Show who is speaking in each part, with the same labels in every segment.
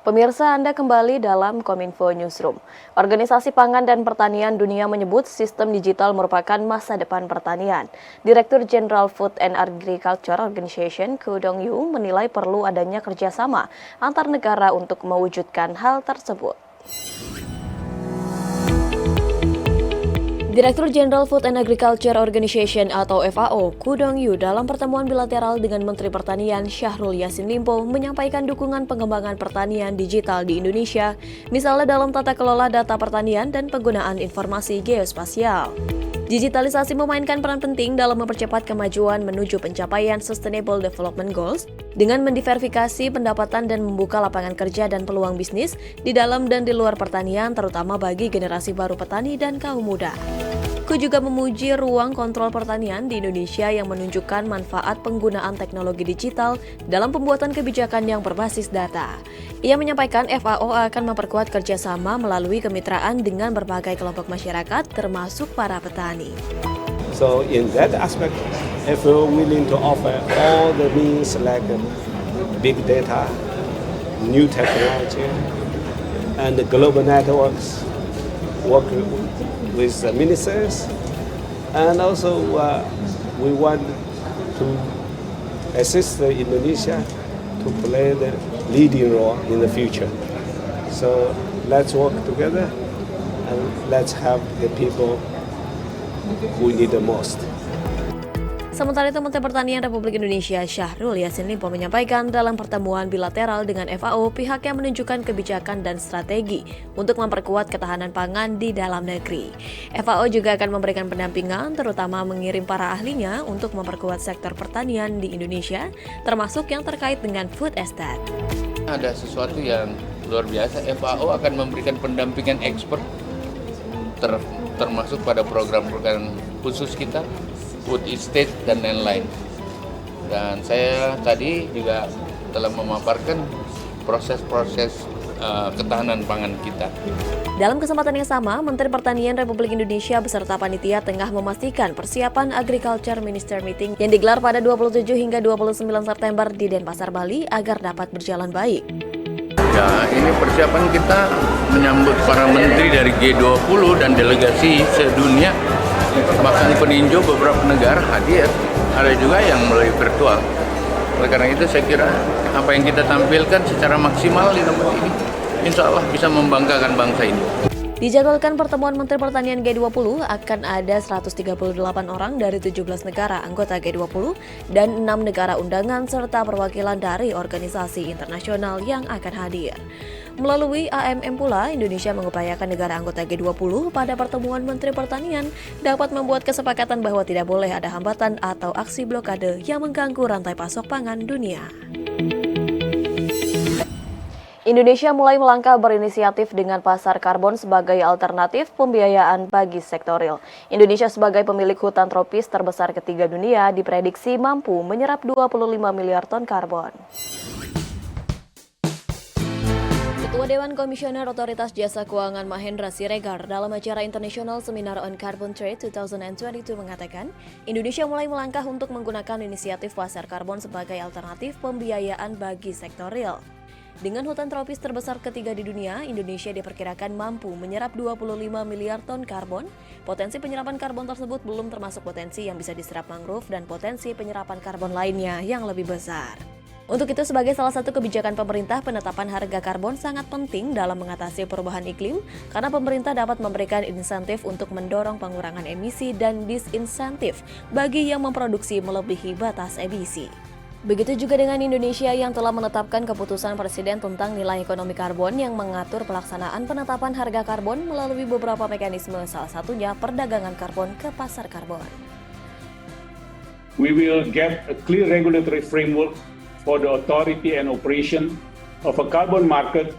Speaker 1: Pemirsa, Anda kembali dalam Kominfo Newsroom. Organisasi Pangan dan Pertanian Dunia menyebut sistem digital merupakan masa depan pertanian. Direktur Jenderal Food and Agriculture Organization, Ko Dong-yu, menilai perlu adanya kerjasama antar negara untuk mewujudkan hal tersebut. Direktur Jenderal Food and Agriculture Organization atau FAO, Ko Dong-yu dalam pertemuan bilateral dengan Menteri Pertanian Syahrul Yassin Limpo menyampaikan dukungan pengembangan pertanian digital di Indonesia, misalnya dalam tata kelola data pertanian dan penggunaan informasi geospasial. Digitalisasi memainkan peran penting dalam mempercepat kemajuan menuju pencapaian Sustainable Development Goals dengan mendiversifikasi pendapatan dan membuka lapangan kerja dan peluang bisnis di dalam dan di luar pertanian, terutama bagi generasi baru petani dan kaum muda. Ko juga memuji ruang kontrol pertanian di Indonesia yang menunjukkan manfaat penggunaan teknologi digital dalam pembuatan kebijakan yang berbasis data. Ia menyampaikan FAO akan memperkuat kerjasama melalui kemitraan dengan berbagai kelompok masyarakat termasuk para petani.
Speaker 2: So in that aspect, FAO willing to offer all the means like big data, new technology, and the global networks, work with the ministers, and also we want to assist Indonesia to play the leading role in the future. So let's work together and let's help the people who need the most.
Speaker 1: Sementara itu, Menteri Pertanian Republik Indonesia Syahrul Yassin Limpo menyampaikan dalam pertemuan bilateral dengan FAO pihaknya menunjukkan kebijakan dan strategi untuk memperkuat ketahanan pangan di dalam negeri. FAO juga akan memberikan pendampingan, terutama mengirim para ahlinya untuk memperkuat sektor pertanian di Indonesia, termasuk yang terkait dengan food estate.
Speaker 3: Ada sesuatu yang luar biasa, FAO akan memberikan pendampingan expert termasuk pada program-program khusus kita, food estate dan lain-lain. Dan saya tadi juga telah memaparkan proses-proses ketahanan pangan kita.
Speaker 1: Dalam kesempatan yang sama, Menteri Pertanian Republik Indonesia beserta panitia tengah memastikan persiapan Agriculture Minister Meeting yang digelar pada 27 hingga 29 September di Denpasar, Bali agar dapat berjalan baik.
Speaker 3: Ya, ini persiapan kita menyambut para menteri dari G20 dan delegasi sedunia. Bahkan peninjau beberapa negara hadir, ada juga yang melalui virtual. Oleh karena itu saya kira apa yang kita tampilkan secara maksimal di tempat ini, insya Allah bisa membanggakan bangsa ini.
Speaker 1: Dijadwalkan pertemuan Menteri Pertanian G20 akan ada 138 orang dari 17 negara anggota G20 dan 6 negara undangan serta perwakilan dari organisasi internasional yang akan hadir. Melalui AMM pula, Indonesia mengupayakan negara anggota G20 pada pertemuan Menteri Pertanian dapat membuat kesepakatan bahwa tidak boleh ada hambatan atau aksi blokade yang mengganggu rantai pasok pangan dunia. Indonesia mulai melangkah berinisiatif dengan pasar karbon sebagai alternatif pembiayaan bagi sektor real. Indonesia sebagai pemilik hutan tropis terbesar ketiga dunia diprediksi mampu menyerap 25 miliar ton karbon. Ketua Dewan Komisioner Otoritas Jasa Keuangan Mahendra Siregar dalam acara International Seminar on Carbon Trade 2022 mengatakan, Indonesia mulai melangkah untuk menggunakan inisiatif pasar karbon sebagai alternatif pembiayaan bagi sektor real. Dengan hutan tropis terbesar ketiga di dunia, Indonesia diperkirakan mampu menyerap 25 miliar ton karbon. Potensi penyerapan karbon tersebut belum termasuk potensi yang bisa diserap mangrove dan potensi penyerapan karbon lainnya yang lebih besar. Untuk itu, sebagai salah satu kebijakan pemerintah, penetapan harga karbon sangat penting dalam mengatasi perubahan iklim karena pemerintah dapat memberikan insentif untuk mendorong pengurangan emisi dan disinsentif bagi yang memproduksi melebihi batas emisi. Begitu juga dengan Indonesia yang telah menetapkan keputusan Presiden tentang nilai ekonomi karbon yang mengatur pelaksanaan penetapan harga karbon melalui beberapa mekanisme, salah satunya perdagangan karbon ke pasar karbon.
Speaker 4: We will get a clear regulatory framework for the authority and operation of a carbon market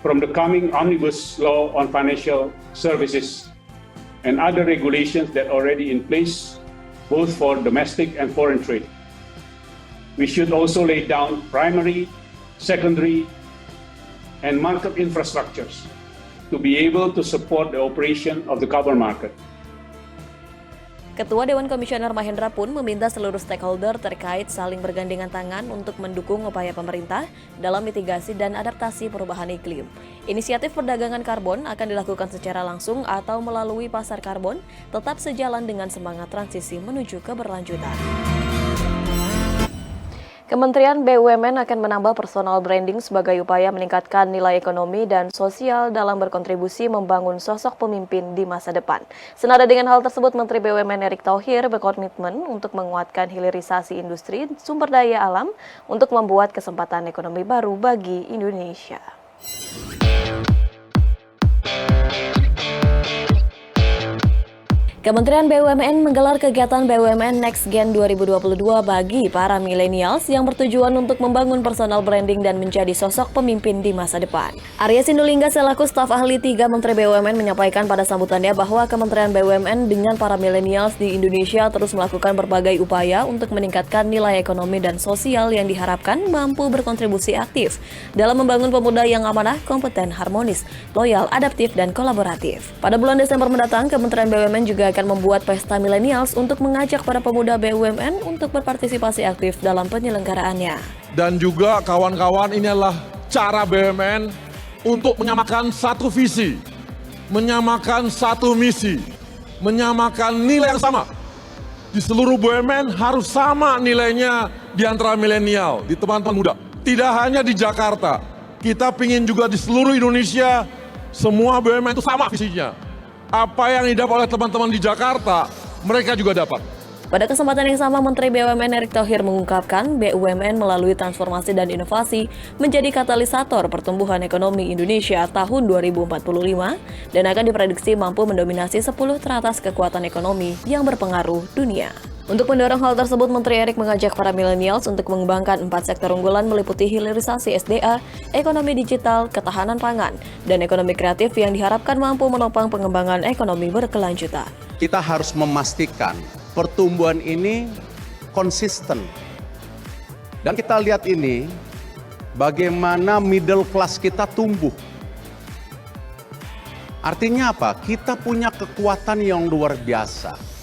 Speaker 4: from the coming Omnibus Law on Financial Services and other regulations that are already in place, both for domestic and foreign trade. We should also lay down primary, secondary, and market infrastructures to be able to support the operation of the carbon market.
Speaker 1: Ketua Dewan Komisioner Mahendra pun meminta seluruh stakeholder terkait saling bergandengan tangan untuk mendukung upaya pemerintah dalam mitigasi dan adaptasi perubahan iklim. Inisiatif perdagangan karbon akan dilakukan secara langsung atau melalui pasar karbon, tetap sejalan dengan semangat transisi menuju keberlanjutan. Kementerian BUMN akan menambah personal branding sebagai upaya meningkatkan nilai ekonomi dan sosial dalam berkontribusi membangun sosok pemimpin di masa depan. Senada dengan hal tersebut, Menteri BUMN Erick Thohir berkomitmen untuk menguatkan hilirisasi industri sumber daya alam untuk membuat kesempatan ekonomi baru bagi Indonesia. Kementerian BUMN menggelar kegiatan BUMN Next Gen 2022 bagi para milenials yang bertujuan untuk membangun personal branding dan menjadi sosok pemimpin di masa depan. Arya Sinulinga selaku staf ahli 3 Menteri BUMN menyampaikan pada sambutannya bahwa Kementerian BUMN dengan para milenials di Indonesia terus melakukan berbagai upaya untuk meningkatkan nilai ekonomi dan sosial yang diharapkan mampu berkontribusi aktif dalam membangun pemuda yang amanah, kompeten, harmonis, loyal, adaptif, dan kolaboratif. Pada bulan Desember mendatang, Kementerian BUMN juga akan membuat pesta milenials untuk mengajak para pemuda BUMN untuk berpartisipasi aktif dalam penyelenggaraannya.
Speaker 5: Dan juga kawan-kawan, ini adalah cara BUMN untuk menyamakan satu visi, menyamakan satu misi, menyamakan nilai yang sama. Di seluruh BUMN harus sama nilainya di antara milenial, di teman-teman muda. Tidak hanya di Jakarta, kita ingin juga di seluruh Indonesia, semua BUMN itu sama visinya. Apa yang didapat oleh teman-teman di Jakarta, mereka juga dapat.
Speaker 1: Pada kesempatan yang sama, Menteri BUMN Erick Thohir mengungkapkan BUMN melalui transformasi dan inovasi menjadi katalisator pertumbuhan ekonomi Indonesia tahun 2045 dan akan diprediksi mampu mendominasi 10 teratas kekuatan ekonomi yang berpengaruh dunia. Untuk mendorong hal tersebut, Menteri Erick mengajak para milenials untuk mengembangkan 4 sektor unggulan meliputi hilirisasi SDA, ekonomi digital, ketahanan pangan, dan ekonomi kreatif yang diharapkan mampu menopang pengembangan ekonomi berkelanjutan.
Speaker 6: Kita harus memastikan pertumbuhan ini konsisten. Dan kita lihat ini, bagaimana middle class kita tumbuh. Artinya apa? Kita punya kekuatan yang luar biasa.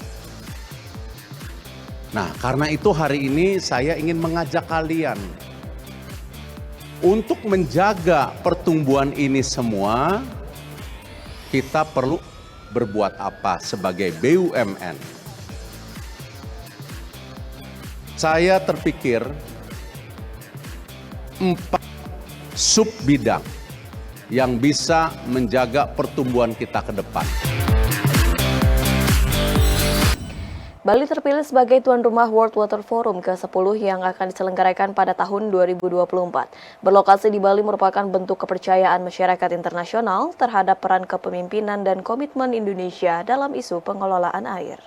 Speaker 6: Nah, karena itu hari ini saya ingin mengajak kalian untuk menjaga pertumbuhan ini semua, kita perlu berbuat apa sebagai BUMN? Saya terpikir 4 sub bidang yang bisa menjaga pertumbuhan kita ke depan.
Speaker 1: Bali terpilih sebagai tuan rumah World Water Forum ke-10 yang akan diselenggarakan pada tahun 2024. Berlokasi di Bali merupakan bentuk kepercayaan masyarakat internasional terhadap peran kepemimpinan dan komitmen Indonesia dalam isu pengelolaan air.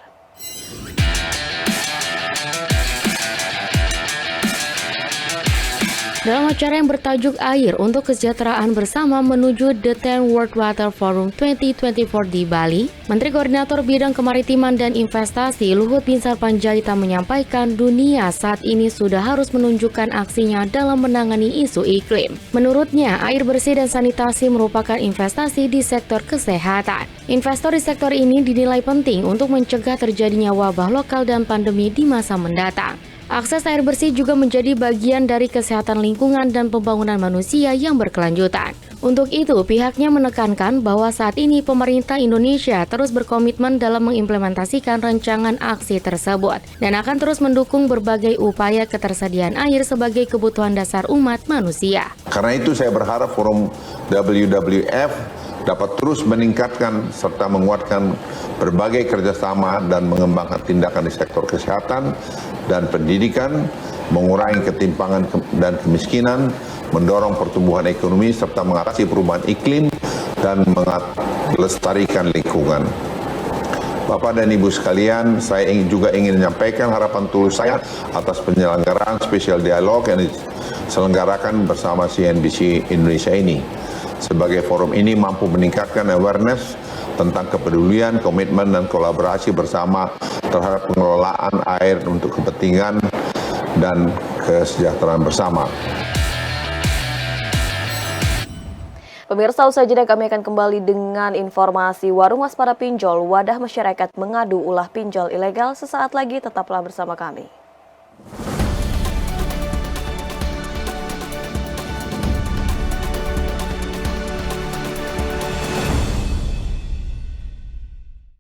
Speaker 7: Dalam acara yang bertajuk Air untuk Kesejahteraan Bersama menuju The 10 World Water Forum 2024 di Bali, Menteri Koordinator Bidang Kemaritiman dan Investasi Luhut Binsar Panjaitan menyampaikan dunia saat ini sudah harus menunjukkan aksinya dalam menangani isu iklim. Menurutnya, air bersih dan sanitasi merupakan investasi di sektor kesehatan. Investor di sektor ini dinilai penting untuk mencegah terjadinya wabah lokal dan pandemi di masa mendatang. Akses air bersih juga menjadi bagian dari kesehatan lingkungan dan pembangunan manusia yang berkelanjutan. Untuk itu, pihaknya menekankan bahwa saat ini pemerintah Indonesia terus berkomitmen dalam mengimplementasikan rancangan aksi tersebut dan akan terus mendukung berbagai upaya ketersediaan air sebagai kebutuhan dasar umat manusia.
Speaker 8: Karena itu saya berharap forum WWF dapat terus meningkatkan serta menguatkan berbagai kerjasama dan mengembangkan tindakan di sektor kesehatan dan pendidikan, mengurangi ketimpangan dan kemiskinan, mendorong pertumbuhan ekonomi serta mengatasi perubahan iklim dan melestarikan lingkungan. Bapak dan Ibu sekalian, saya juga ingin menyampaikan harapan tulus saya atas penyelenggaraan spesial dialog yang diselenggarakan bersama CNBC Indonesia ini. Sebagai forum ini mampu meningkatkan awareness tentang kepedulian, komitmen, dan kolaborasi bersama terhadap pengelolaan air untuk kepentingan dan kesejahteraan bersama.
Speaker 1: Pemirsa, usai jeda kami akan kembali dengan informasi warung waspada pinjol, wadah masyarakat mengadu ulah pinjol ilegal. Sesaat lagi tetaplah bersama kami.